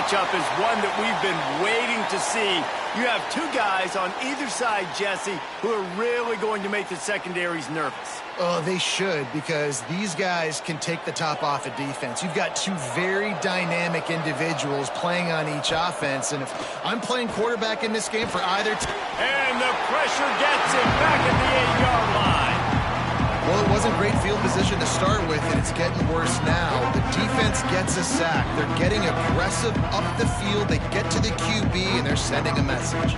matchup is one that we've been waiting to see. You have two guys on either side, Jesse, who are really going to make the secondaries nervous. Oh, they should, because these guys can take the top off of defense. You've got two very dynamic individuals playing on each offense, and if I'm playing quarterback in this game for either team... And the pressure gets him back at the 8-yard line. Well, it wasn't great field position to start with, and it's getting worse now. The defense gets a sack. They're getting aggressive up the field. They get to the QB, and they're sending a message.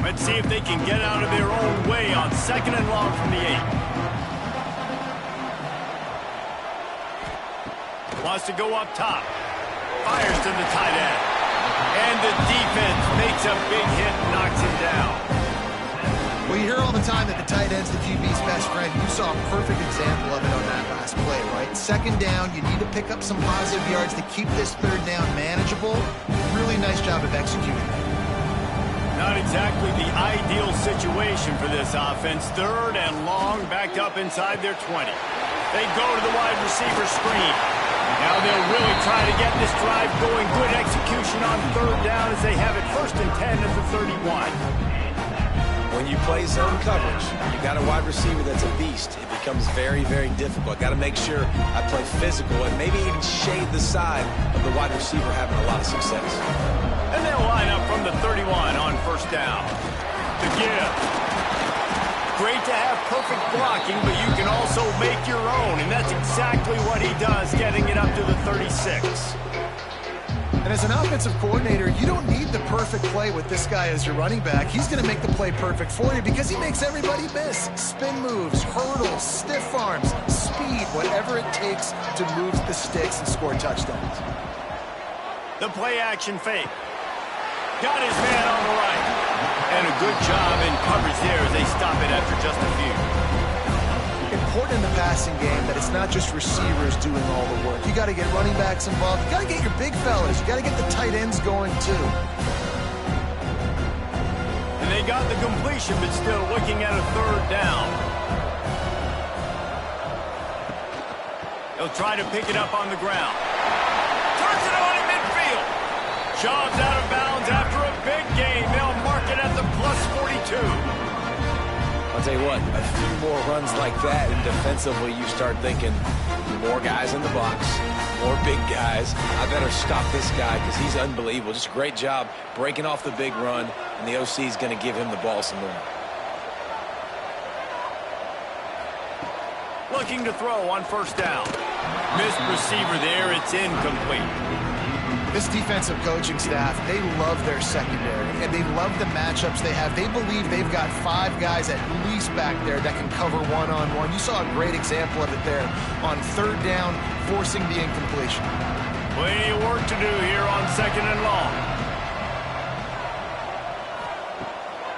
Let's see if they can get out of their own way on 2nd and long from the 8. Wants to go up top. Fires to the tight end. And the defense makes a big hit and knocks him down. Well, you hear all the time that the tight end's the QB's best friend. You saw a perfect example of it on that last play, right? 2nd down, you need to pick up some positive yards to keep this 3rd down manageable. Really nice job of executing that. Not exactly the ideal situation for this offense. 3rd and long, backed up inside their 20. They go to the wide receiver screen. Now they'll really try to get this drive going. Good execution on 3rd down as they have it 1st and 10 at the 31. When you play zone coverage, you got a wide receiver that's a beast. It becomes very, very difficult. Got to make sure I play physical and maybe even shade the side of the wide receiver having a lot of success. And they'll line up from the 31 on 1st down. The give. Great to have perfect blocking, but you can also make your own, and that's exactly what he does, getting it up to the 36. And as an offensive coordinator, you don't need the perfect play with this guy as your running back. He's going to make the play perfect for you because he makes everybody miss. Spin moves, hurdles, stiff arms, speed, whatever it takes to move the sticks and score touchdowns. The play action fake. Got his man on the right. And a good job in coverage there as they stop it after just a few. Important in the passing game that it's not just receivers doing all the work. You got to get running backs involved. You got to get your big fellas. You got to get the tight ends going too. And they got the completion, but still looking at a 3rd down. They'll try to pick it up on the ground. Turns it on in midfield. Shoves out of bounds after a big gain. They'll mark it at the plus 42. I'll tell you what, a few more runs like that, and defensively you start thinking, more guys in the box, more big guys. I better stop this guy because he's unbelievable. Just a great job breaking off the big run, and the OC is going to give him the ball some more. Looking to throw on 1st down. Missed receiver there. It's incomplete. This defensive coaching staff, they love their secondary, and they love the matchups they have. They believe they've got 5 guys at least back there that can cover one-on-one. You saw a great example of it there on 3rd down, forcing the incompletion. Plenty of work to do here on 2nd and long.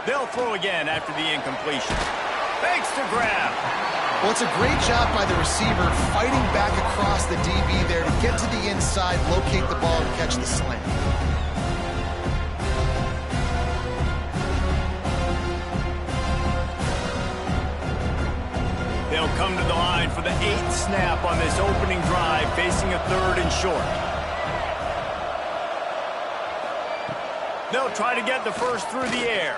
They'll throw again after the incompletion. Fakes to grab. Well, it's a great job by the receiver fighting back across the DB there to get to the inside, locate the ball, and catch the slant. They'll come to the line for the 8th snap on this opening drive, facing a 3rd and short. They'll try to get the first through the air.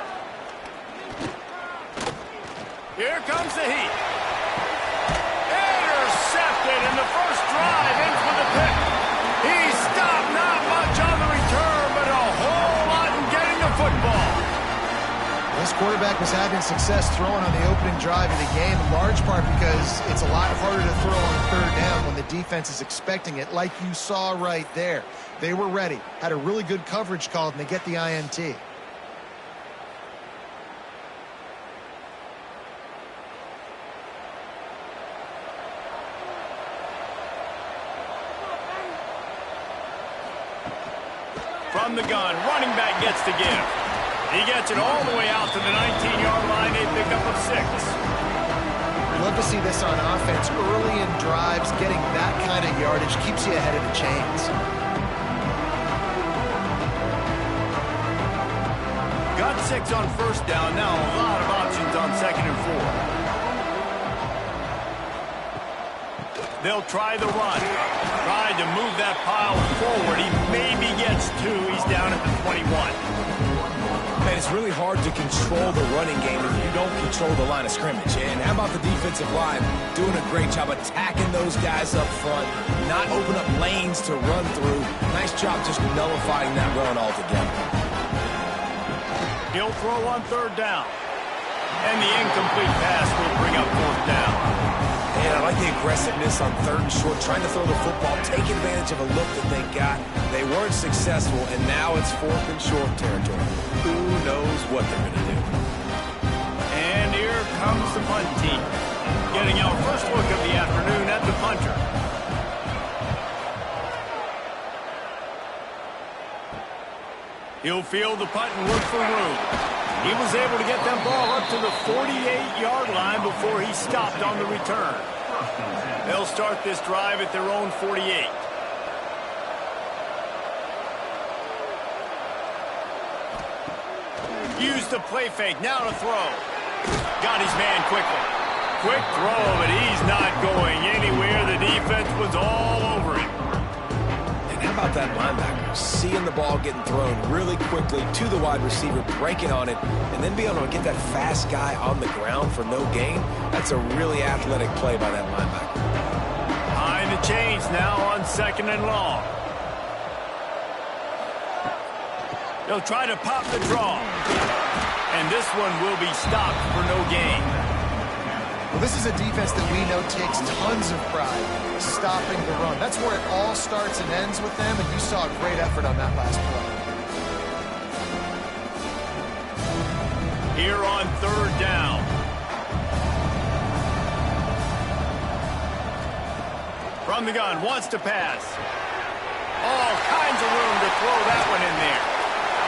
Here comes the heat. Intercepted, and the first drive in for the pick. He stopped, not much on the return, but a whole lot in getting the football. This quarterback was having success throwing on the opening drive of the game, in large part because it's a lot harder to throw on 3rd down when the defense is expecting it, like you saw right there. They were ready, had a really good coverage call, and they get the INT. From the gun, running back gets the give. He gets it all the way out to the 19-yard line, a pickup of 6. We love to see this on offense early in drives. Getting that kind of yardage keeps you ahead of the chains. Got 6 on first down. Now a lot of options on 2nd and 4. They'll try the run. Trying to move that pile forward. He maybe gets 2. He's down at the 21. Man, it's really hard to control the running game if you don't control the line of scrimmage. And how about the defensive line doing a great job attacking those guys up front, not open up lanes to run through. Nice job just nullifying that run altogether. He'll throw on 3rd down. And the incomplete pass will bring up 4th down. And I like the aggressiveness on 3rd and short, trying to throw the football, take advantage of a look that they got. They weren't successful, and now it's 4th and short territory. Who knows what they're going to do? And here comes the punt team, getting our first look of the afternoon at the punter. He'll field the punt and look for room. He was able to get that ball up to the 48-yard line before he stopped on the return. They'll start this drive at their own 48. Use the play fake, now to throw. Got his man quickly. Quick throw, but he's not going anywhere. The defense was all over him. How about that linebacker seeing the ball getting thrown really quickly to the wide receiver, breaking on it, and then being able to get that fast guy on the ground for no gain? That's a really athletic play by that linebacker. Behind the chains now on 2nd and long. They'll try to pop the draw. And this one will be stopped for no gain. Well, this is a defense that we know takes tons of pride stopping the run. That's where it all starts and ends with them, and you saw a great effort on that last play. Here on 3rd down. From the gun, wants to pass. All kinds of room to throw that one in there.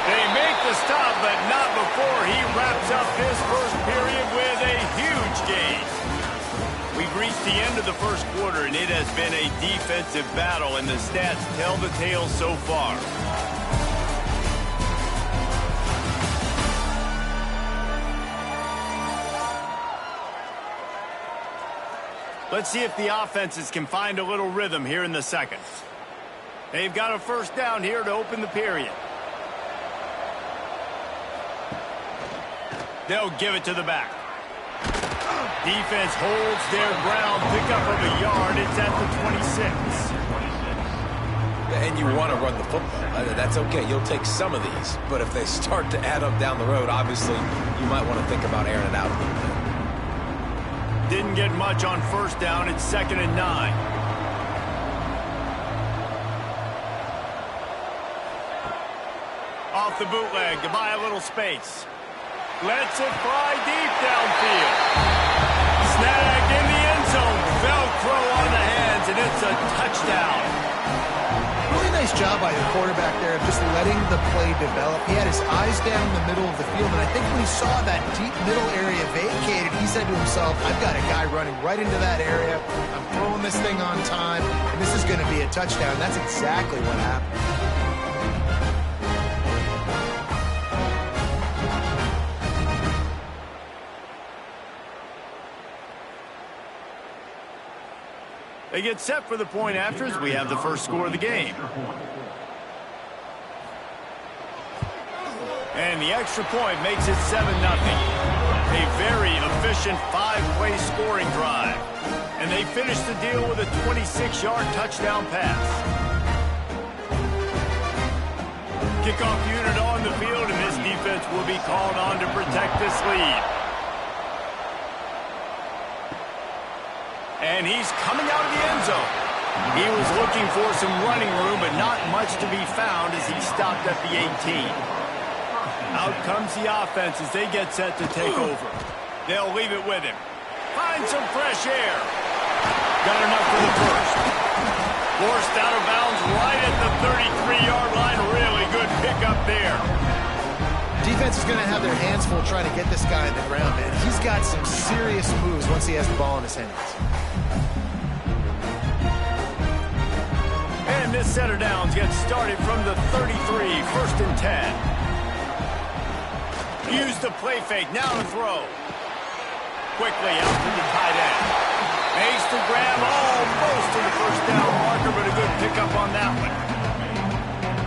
They make the stop, but not before he wraps up his first period with a huge gain. We've reached the end of the first quarter, and it has been a defensive battle, and the stats tell the tale so far. Let's see if the offenses can find a little rhythm here in the second. They've got a first down here to open the period. They'll give it to the back. Defense holds their ground, pickup of a yard. It's at the 26. And you want to run the football. That's okay. You'll take some of these. But if they start to add up down the road, obviously, you might want to think about airing it out a little bit. Didn't get much on first down. It's 2nd and 9. Off the bootleg to buy a little space. Lets it fly deep downfield. Snagged in the end zone. Velcro on the hands, and it's a touchdown. Really nice job by the quarterback there of just letting the play develop. He had his eyes down the middle of the field, and I think when he saw that deep middle area vacated, he said to himself, I've got a guy running right into that area. I'm throwing this thing on time, and this is going to be a touchdown. That's exactly what happened. They get set for the point after as we have the first score of the game. And the extra point makes it 7-0. A very efficient 5-play scoring drive. And they finish the deal with a 26-yard touchdown pass. Kickoff unit on the field, and this defense will be called on to protect this lead. And he's coming out of the end zone. He was looking for some running room, but not much to be found as he stopped at the 18. Out comes the offense as they get set to take over. They'll leave it with him. Find some fresh air. Got enough for the first. Forced out of bounds right at the 33-yard line. Really good pickup there. Defense is going to have their hands full trying to get this guy on the ground, man. He's got some serious moves once he has the ball in his hands. And this set of downs gets started from the 33, 1st and 10. Use the play fake. Now to throw. Quickly out to the tight end. Makes the grab almost to the first down marker, but a good pickup on that one.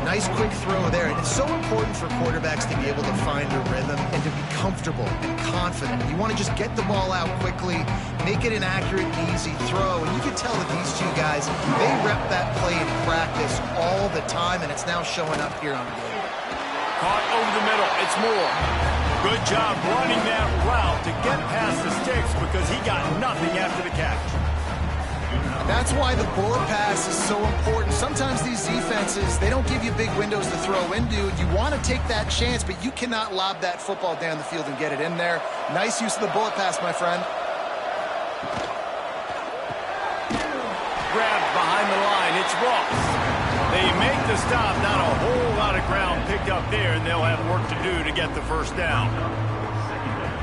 Nice quick throw there. And it's so important for quarterbacks to be able to find a rhythm and to be comfortable and confident. You want to just get the ball out quickly, make it an accurate and easy throw. And you can tell that these two guys, they rep that play in practice all the time, and it's now showing up here on the game. Caught over the middle. It's Moore. Good job running that route to get past the sticks because he got nothing after the catch. That's why the bullet pass is so important. Sometimes these defenses, they don't give you big windows to throw into. You want to take that chance, but you cannot lob that football down the field and get it in there. Nice use of the bullet pass, my friend. Grabbed behind the line. It's Ross. They make the stop. Not a whole lot of ground picked up there, and they'll have work to do to get the first down.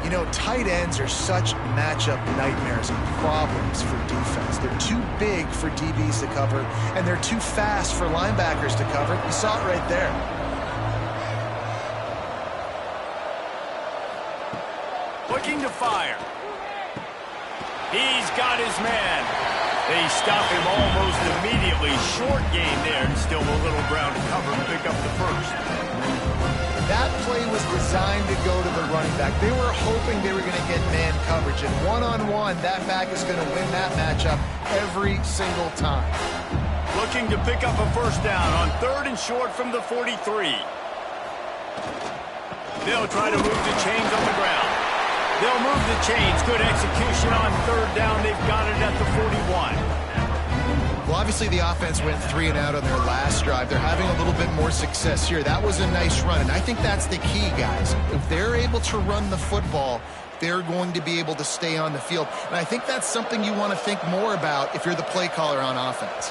You know, tight ends are such matchup nightmares and problems for defense. They're too big for DBs to cover, and they're too fast for linebackers to cover. You saw it right there. Looking to fire. He's got his man. They stop him almost immediately. Short gain there, and still a little ground to cover to pick up the first. That play was designed to go to the running back. They were hoping they were going to get man coverage, and one-on-one, that back is going to win that matchup every single time. Looking to pick up a first down on 3rd and short from the 43. They'll try to move the chains on the ground. They'll move the chains. Good execution on 3rd down. They've got it at the 41. Well, obviously the offense went 3 and out on their last drive. They're having a little bit more success here. That was a nice run, and I think that's the key, guys. If they're able to run the football, they're going to be able to stay on the field. And I think that's something you want to think more about if you're the play caller on offense.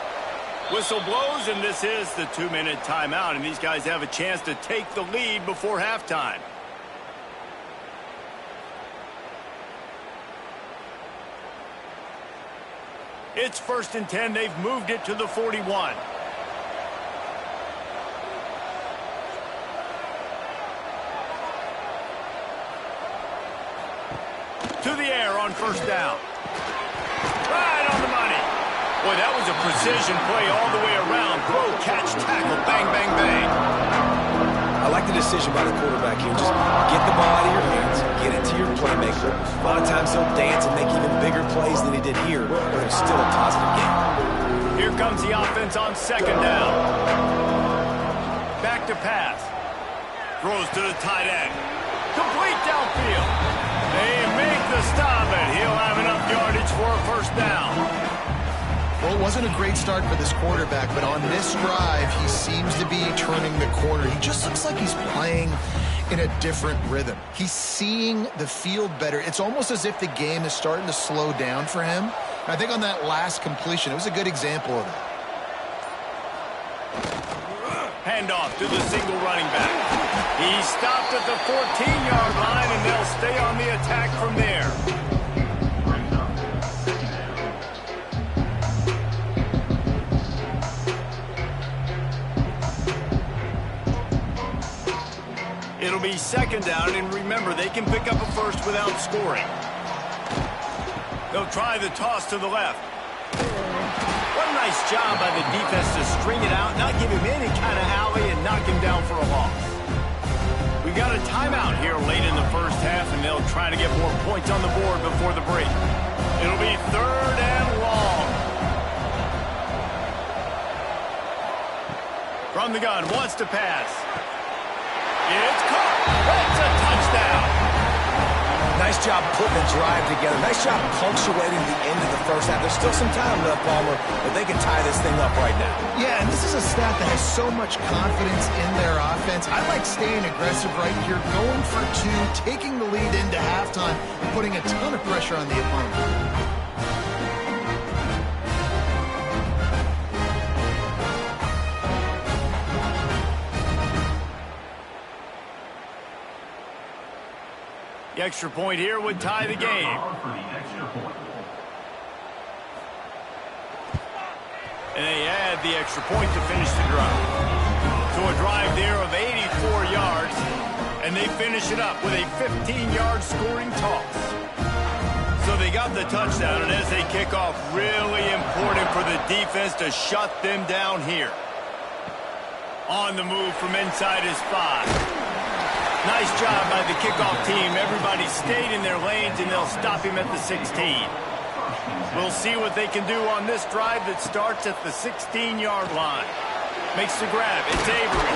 Whistle blows, and this is the 2-minute timeout, and these guys have a chance to take the lead before halftime. It's 1st and 10. They've moved it to the 41. To the air on 1st down. Right on the money. Boy, that was a precision play all the way around. Throw, catch, tackle, bang, bang, bang. I like the decision by the quarterback here. Just get the ball out of your hands, get it to your playmaker. A lot of times he'll dance and make even bigger plays than he did here, but it's still a positive game. Here comes the offense on 2nd down. Back to pass. Throws to the tight end. Complete downfield. They make the stop, and he'll have enough yardage for a first down. Well, it wasn't a great start for this quarterback, but on this drive, he seems to be turning the corner. He just looks like he's playing in a different rhythm. He's seeing the field better. It's almost as if the game is starting to slow down for him. I think on that last completion, it was a good example of that. Handoff to the single running back. He stopped at the 14-yard line, and they'll stay on the attack from there. It'll be 2nd down, and remember, they can pick up a first without scoring. They'll try the toss to the left. What a nice job by the defense to string it out, not give him any kind of alley, and knock him down for a loss. We got a timeout here late in the first half, and they'll try to get more points on the board before the break. It'll be 3rd and long. From the gun, wants to pass. It's caught. It's a touchdown. Nice job putting the drive together. Nice job punctuating the end of the first half. There's still some time left, Palmer, but they can tie this thing up right now. Yeah, and this is a stat that has so much confidence in their offense. I like staying aggressive right here, going for 2, taking the lead into halftime, and putting a ton of pressure on the opponent. The extra point here would tie the game. And they add the extra point to finish the drive. So a drive there of 84 yards. And they finish it up with a 15-yard scoring toss. So they got the touchdown, and as they kick off, really important for the defense to shut them down here. On the move from inside his 5. Nice job by the kickoff team. Everybody stayed in their lanes, and they'll stop him at the 16. We'll see what they can do on this drive that starts at the 16-yard line. Makes the grab. It's Avery.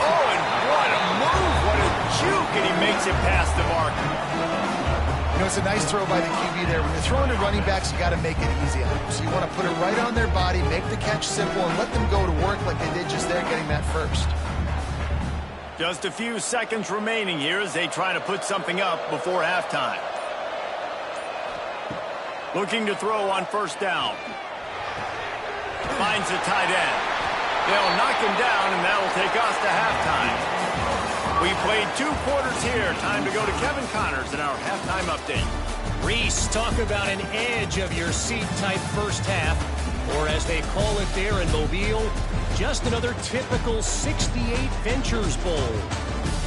Oh, and what a move. What a juke, and he makes it past the marker. You know, it's a nice throw by the QB there. When you're throwing to running backs, you got to make it easy on them. So you want to put it right on their body, make the catch simple, and let them go to work like they did just there getting that first. Just a few seconds remaining here as they try to put something up before halftime. Looking to throw on first down. Finds a tight end. They'll knock him down, and that'll take us to halftime. We played 2 quarters here. Time to go to Kevin Connors in our halftime update. Reese, talk about an edge of your seat type first half, or as they call it there in Mobile, just another typical 68 Ventures Bowl.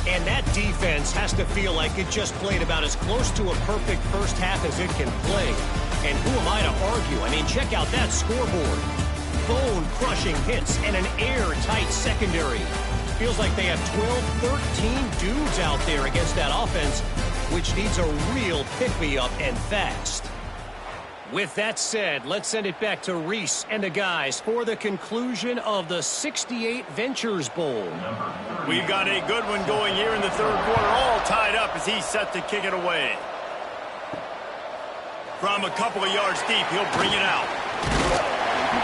And that defense has to feel like it just played about as close to a perfect first half as it can play. And who am I to argue? I mean, check out that scoreboard. Bone-crushing hits and an airtight secondary. Feels like they have 12, 13 dudes out there against that offense, which needs a real pick-me-up and fast. With that said, let's send it back to Reese and the guys for the conclusion of the 68 Ventures Bowl. We've got a good one going here in the third quarter, all tied up as he's set to kick it away. From a couple of yards deep, he'll bring it out.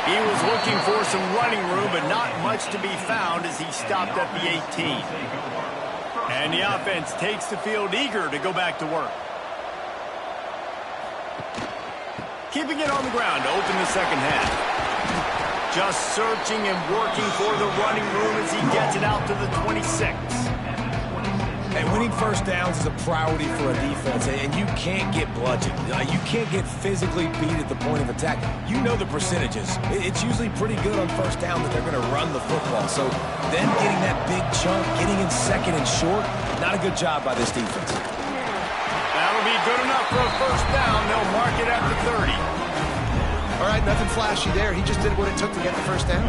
He was looking for some running room, but not much to be found as he stopped at the 18. And the offense takes the field eager to go back to work. Keeping it on the ground to open the second half. Just searching and working for the running room as he gets it out to the 26. And winning first downs is a priority for a defense, and you can't get bludgeoned. You can't get physically beat at the point of attack. You know the percentages. It's usually pretty good on first down that they're going to run the football. So then getting that big chunk, getting in second and short, not a good job by this defense. That'll be good enough for a first down. They'll mark it at the 30. All right, nothing flashy there. He just did what it took to get the first down.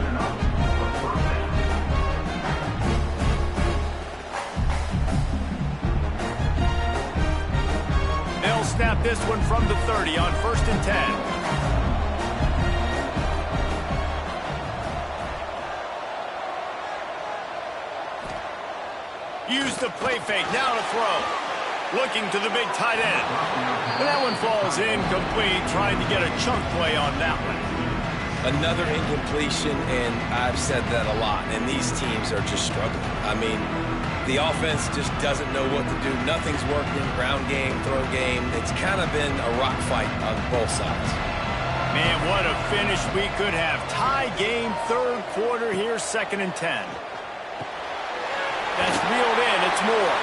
They'll snap this one from the 30 on 1st and 10. Use the play fake, now to throw. Looking to the big tight end. And that one falls incomplete, trying to get a chunk play on that one. Another incompletion, and I've said that a lot, and these teams are just struggling. I mean, the offense just doesn't know what to do. Nothing's working. Ground game, throw game. It's kind of been a rock fight on both sides. Man, what a finish we could have. Tie game, third quarter here, 2nd and 10. That's reeled in. It's Moore.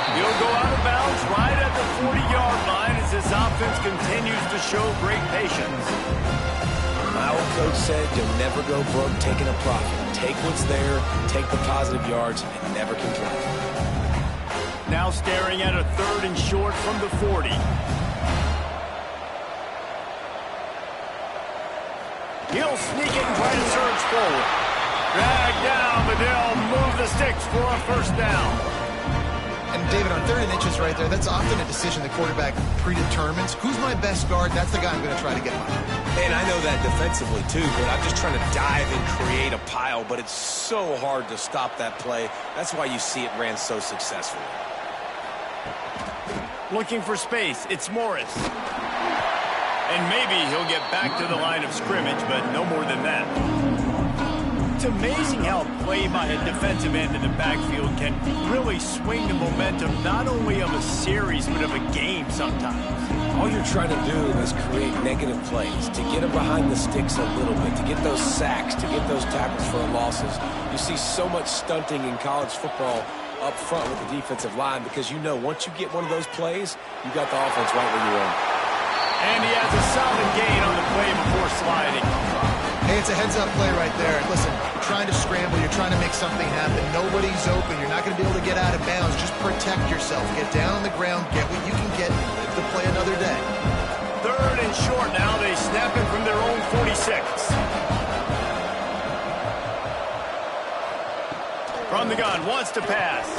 He'll go out of bounds right at the 40-yard line as this offense continues to show great patience. My old coach said you'll never go broke taking a profit. Take what's there, take the positive yards, and never complain. Now staring at a 3rd and short from the 40. He'll sneak it and try to surge forward. Dragged down, but they'll move the sticks for a first down. And David, on 3rd and inches right there, that's often a decision the quarterback predetermines. Who's my best guard? That's the guy I'm going to try to get by. And I know that defensively, too, but I'm just trying to dive and create a pile, but it's so hard to stop that play. That's why you see it ran so successfully. Looking for space. It's Morris. And maybe he'll get back to the line of scrimmage, but no more than that. It's amazing how play by a defensive end in the backfield can really swing the momentum not only of a series, but of a game sometimes. All you're trying to do is create negative plays, to get them behind the sticks a little bit, to get those sacks, to get those tackles for losses. You see so much stunting in college football up front with the defensive line because you know once you get one of those plays, you got the offense right where you are. And he has a solid gain on the play before sliding. Hey, it's a heads-up play right there. Listen, trying to scramble, you're trying to make something happen. Nobody's open. You're not going to be able to get out of bounds. Just protect yourself. Get down on the ground, get what you can get, and live to play another day. 3rd and short now. They snap it from their own 46. From the gun, wants to pass.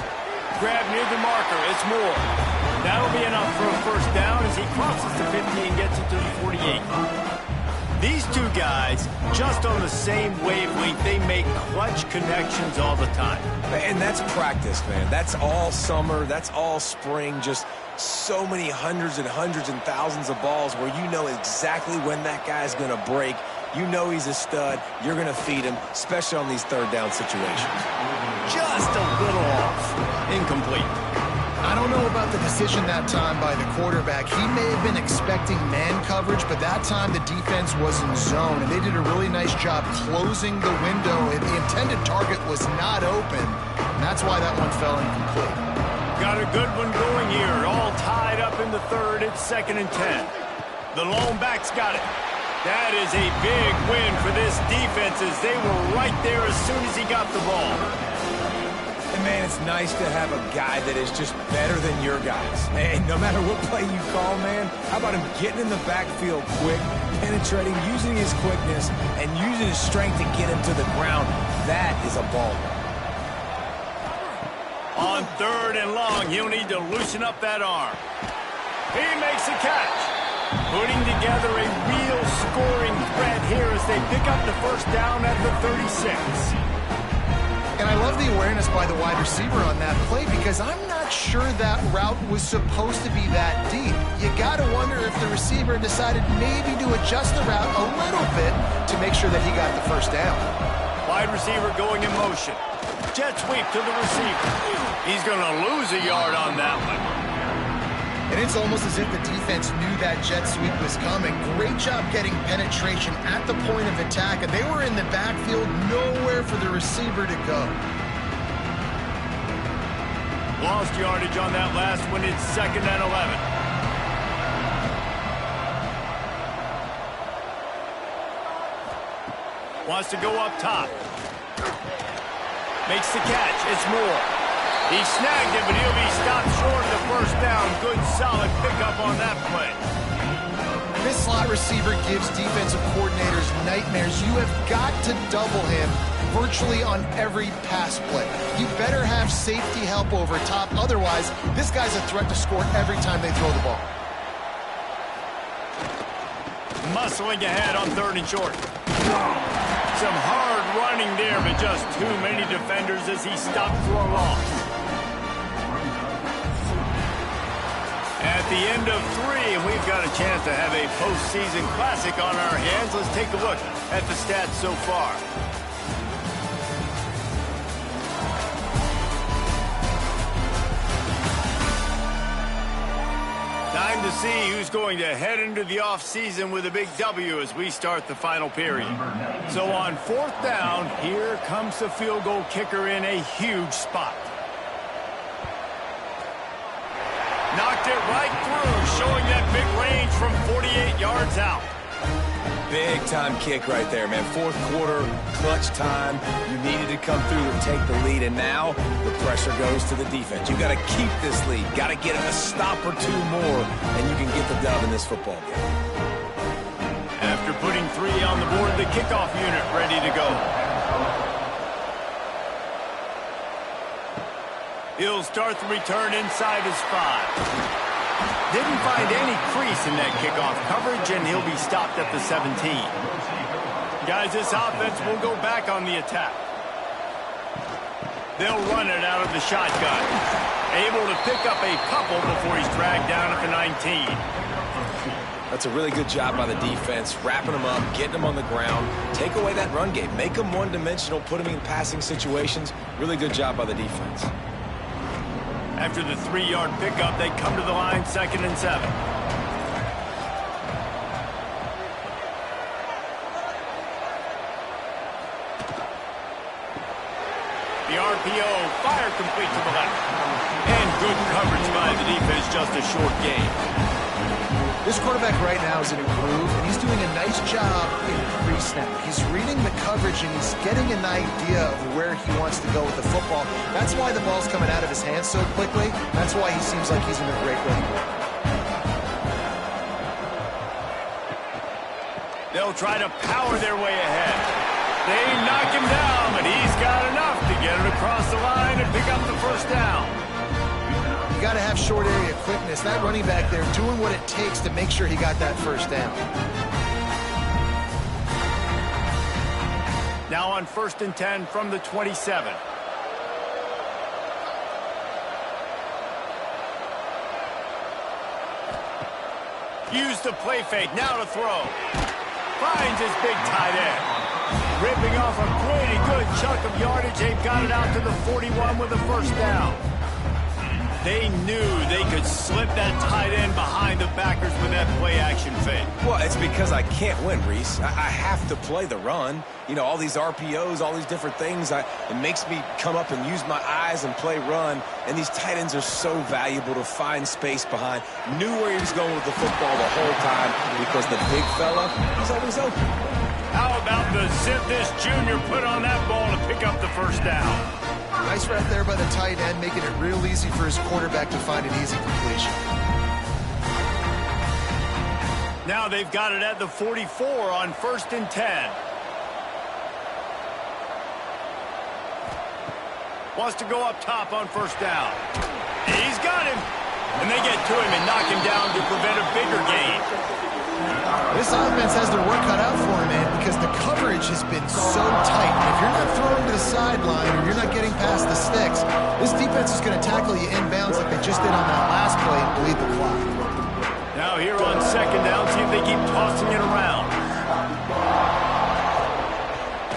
Grab near the marker. It's Moore. That'll be enough for a first down as he crosses the 50 and gets it to the 48. These two guys, just on the same wavelength, they make clutch connections all the time. And that's practice, man. That's all summer. That's all spring. Just so many hundreds and thousands of balls where you know exactly when that guy's going to break. You know he's a stud. You're going to feed him, especially on these 3rd down situations. Just a little off. Incomplete. I don't know about the decision that time by the quarterback. He may have been expecting man coverage, but that time the defense was in zone, and they did a really nice job closing the window, and the intended target was not open, and that's why that one fell incomplete. Got a good one going here. All tied up in the 3rd. It's 2nd and 10. The lone back's got it. That is a big win for this defense as they were right there as soon as he got the ball. And, man, it's nice to have a guy that is just better than your guys. And no matter what play you call, man, how about him getting in the backfield quick, penetrating, using his quickness, and using his strength to get him to the ground. That is a ball. On 3rd and long, he'll need to loosen up that arm. He makes a catch. Putting together a real scoring threat here as they pick up the first down at the 36. And I love the awareness by the wide receiver on that play because I'm not sure that route was supposed to be that deep. You got to wonder if the receiver decided maybe to adjust the route a little bit to make sure that he got the first down. Wide receiver going in motion. Jet sweep to the receiver. He's going to lose a yard on that one. And it's almost as if the defense knew that jet sweep was coming. Great job getting penetration at the point of attack, and they were in the backfield, nowhere for the receiver to go. Lost yardage on that last one. It's 2nd and 11. Wants to go up top. Makes the catch. It's Moore. He snagged it, but he'll be stopped short of the first down. Good, solid pickup on that play. This slot receiver gives defensive coordinators nightmares. You have got to double him virtually on every pass play. You better have safety help over top. Otherwise, this guy's a threat to score every time they throw the ball. Muscling ahead on 3rd and short. Some hard running there, but just too many defenders as he stopped for a loss. At the end of 3, and we've got a chance to have a postseason classic on our hands. Let's take a look at the stats so far. Time to see who's going to head into the offseason with a big W as we start the final period. So on 4th down, here comes the field goal kicker in a huge spot. Knocked it right through, showing that big range from 48 yards out. Big-time kick right there, man. 4th quarter, clutch time. You needed to come through and take the lead, and now the pressure goes to the defense. You got to keep this lead. Got to get a stop or 2 more, and you can get the dub in this football game. After putting 3 on the board, the kickoff unit ready to go. He'll start the return inside his 5. Didn't find any crease in that kickoff coverage, and he'll be stopped at the 17. Guys, this offense will go back on the attack. They'll run it out of the shotgun. Able to pick up a couple before he's dragged down at the 19. That's a really good job by the defense, wrapping them up, getting them on the ground. Take away that run game. Make them one-dimensional, put them in passing situations. Really good job by the defense. After the 3-yard pickup, they come to the line, 2nd and 7. The RPO, fire complete to the left. And good coverage by the defense, just a short game. This quarterback right now is in a groove, and he's doing a nice job in pre-snap. He's reading the coverage, and he's getting an idea of where he wants to go with the football. That's why the ball's coming out of his hands so quickly. That's why he seems like he's in a great rhythm. They'll try to power their way ahead. They knock him down, but he's got enough to get it across the line and pick up the first down. You got to have short area quickness. That running back there doing what it takes to make sure he got that first down. Now on 1st and 10 from the 27. Use the play fake, now to throw. Finds his big tight end. Ripping off a pretty good chunk of yardage. They've got it out to the 41 with a first down. They knew they could slip that tight end behind the backers with that play-action fake. Well, it's because I can't win, Reese. I have to play the run. You know, all these RPOs, all these different things. It makes me come up and use my eyes and play run. And these tight ends are so valuable to find space behind. Knew where he was going with the football the whole time because the big fella, he's always open. How about the zip this junior put on that ball to pick up the first down? Nice right there by the tight end, making it real easy for his quarterback to find an easy completion. Now they've got it at the 44 on 1st and 10. Wants to go up top on first down. He's got him. And they get to him and knock him down to prevent a bigger gain. This offense has their work cut out for him, man, because the coverage has been so tight. And if you're not throwing to the sideline or you're not getting past the sticks, this defense is going to tackle you inbounds like they just did on that last play and bleed the clock. Now here on 2nd down, see if they keep tossing it around.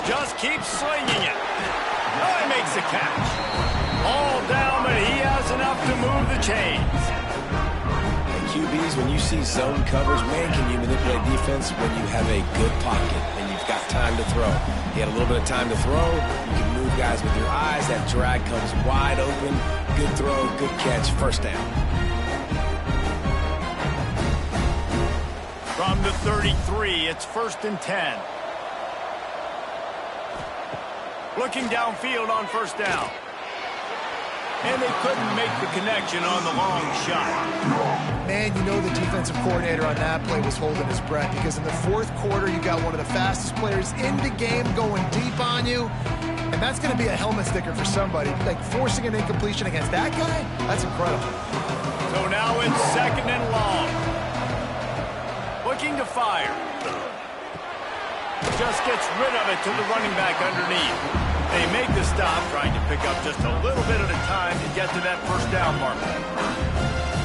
Just keep slinging it. Oh, he makes the catch. All down, but he has enough to move the chains. QBs, when you see zone coverage, man, can you manipulate defense when you have a good pocket and you've got time to throw. You had a little bit of time to throw. You can move guys with your eyes. That drag comes wide open. Good throw, good catch, first down. From the 33, it's 1st and 10. Looking downfield on first down. And they couldn't make the connection on the long shot. Man, you know the defensive coordinator on that play was holding his breath because in the 4th quarter, you got one of the fastest players in the game going deep on you. And that's going to be a helmet sticker for somebody. Like forcing an incompletion against that guy, that's incredible. So now it's 2nd and long. Looking to fire. Just gets rid of it to the running back underneath. They make the stop, trying to pick up just a little bit at a time to get to that first down marker.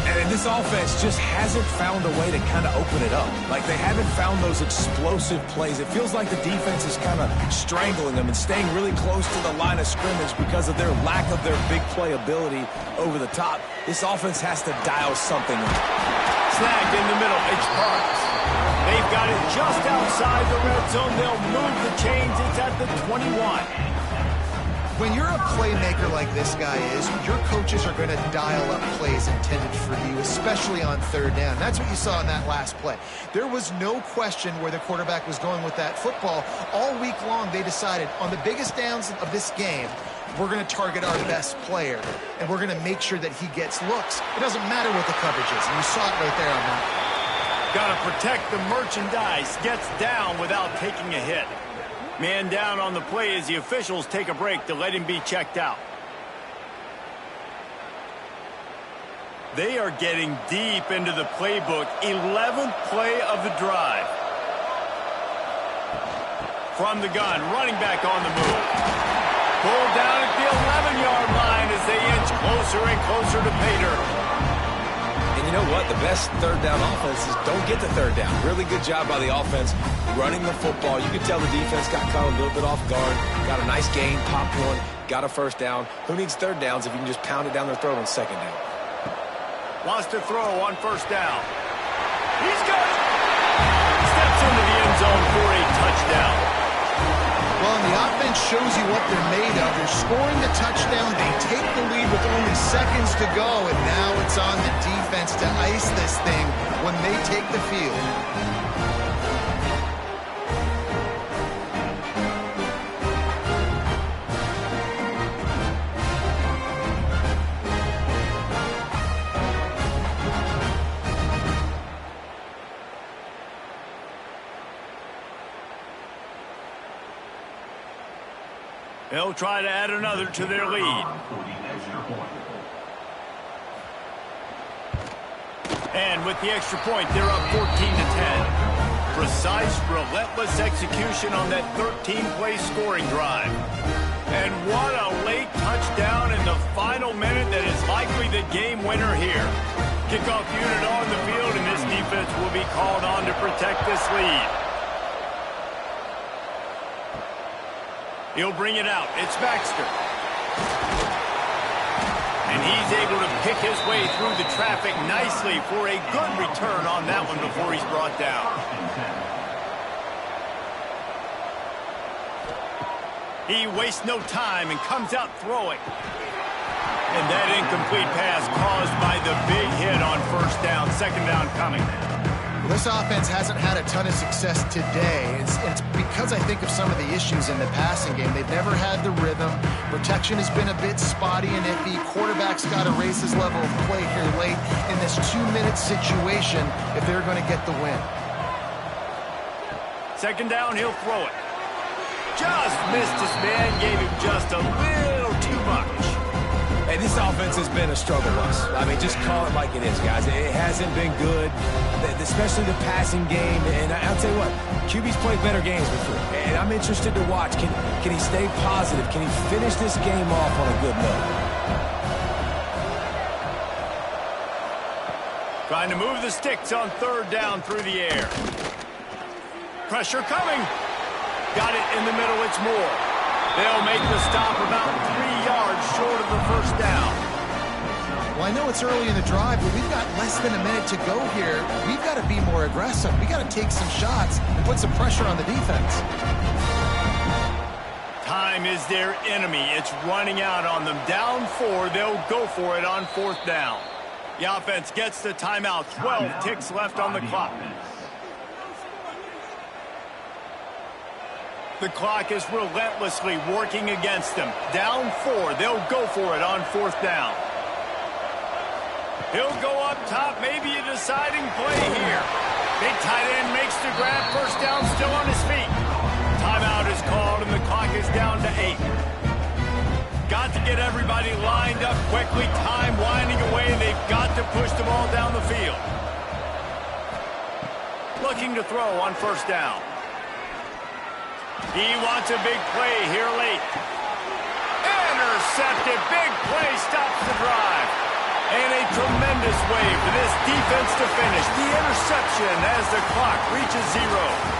And this offense just hasn't found a way to kind of open it up. Like they haven't found those explosive plays. It feels like the defense is kind of strangling them and staying really close to the line of scrimmage because of their lack of their big play ability over the top. This offense has to dial something in. Snagged in the middle, it's Parks. They've got it just outside the red zone. They'll move the chains. It's at the 21. When you're a playmaker like this guy is, your coaches are going to dial up plays intended for you, especially on 3rd down. That's what you saw in that last play. There was no question where the quarterback was going with that football. All week long, they decided on the biggest downs of this game, we're going to target our best player, and we're going to make sure that he gets looks. It doesn't matter what the coverage is, and you saw it right there on that. Got to protect the merchandise. Gets down without taking a hit. Man down on the play as the officials take a break to let him be checked out. They are getting deep into the playbook. 11th play of the drive. From the gun, running back on the move. Pulled down at the 11-yard line as they inch closer and closer to pay dirt. And you know what? The best 3rd down offenses don't get the 3rd down. Really good job by the offense running the football. You can tell the defense got caught a little bit off guard. Got a nice gain, popped one, got a first down. Who needs 3rd downs if you can just pound it down their throat on 2nd down? Wants to throw on first down. He's got it. Steps into the end zone for a touchdown. Well, Well, and the offense shows you what they're made of. They're scoring the touchdown. They take the lead with only seconds to go, and now it's on the defense to ice this thing when they take the field. They'll try to add another to their lead. And with the extra point, they're up 14-10. Precise, relentless execution on that 13-play scoring drive. And what a late touchdown in the final minute that is likely the game winner here. Kickoff unit on the field, and this defense will be called on to protect this lead. He'll bring it out. It's Baxter. And he's able to pick his way through the traffic nicely for a good return on that one before he's brought down. He wastes no time and comes out throwing. And that incomplete pass caused by the big hit on first down. Second down coming. This offense hasn't had a ton of success today. It's because I think of some of the issues in the passing game. They've never had the rhythm. Protection has been a bit spotty and iffy. Quarterback's got to raise his level of play here late in this 2-minute situation if they're going to get the win. Second down, he'll throw it. Just missed his man, gave him just a little too much. Hey, this offense has been a struggle bus. I mean, just call it like it is, guys. It hasn't been good, especially the passing game. And I'll tell you what, QB's played better games before. And I'm interested to watch. Can he stay positive? Can he finish this game off on a good note? Trying to move the sticks on third down through the air. Pressure coming. Got it in the middle. It's Moore. They'll make the stop about 3 yards short of the first down. Well, I know it's early in the drive, but we've got less than a minute to go here. We've got to be more aggressive. We've got to take some shots and put some pressure on the defense. Time is their enemy. It's running out on them. Down 4, they'll go for it on fourth down. The offense gets the timeout. 12 ticks left on the clock. The clock is relentlessly working against them. Down 4, they'll go for it on fourth down. He'll go up top, maybe a deciding play here. Big tight end makes the grab, first down, still on his feet. Timeout is called, and the clock is down to 8. Got to get everybody lined up quickly, time winding away, and they've got to push the ball down the field. Looking to throw on first down. He wants a big play here late. Intercepted. Big play stops the drive. And a tremendous way for this defense to finish. The interception as the clock reaches 0.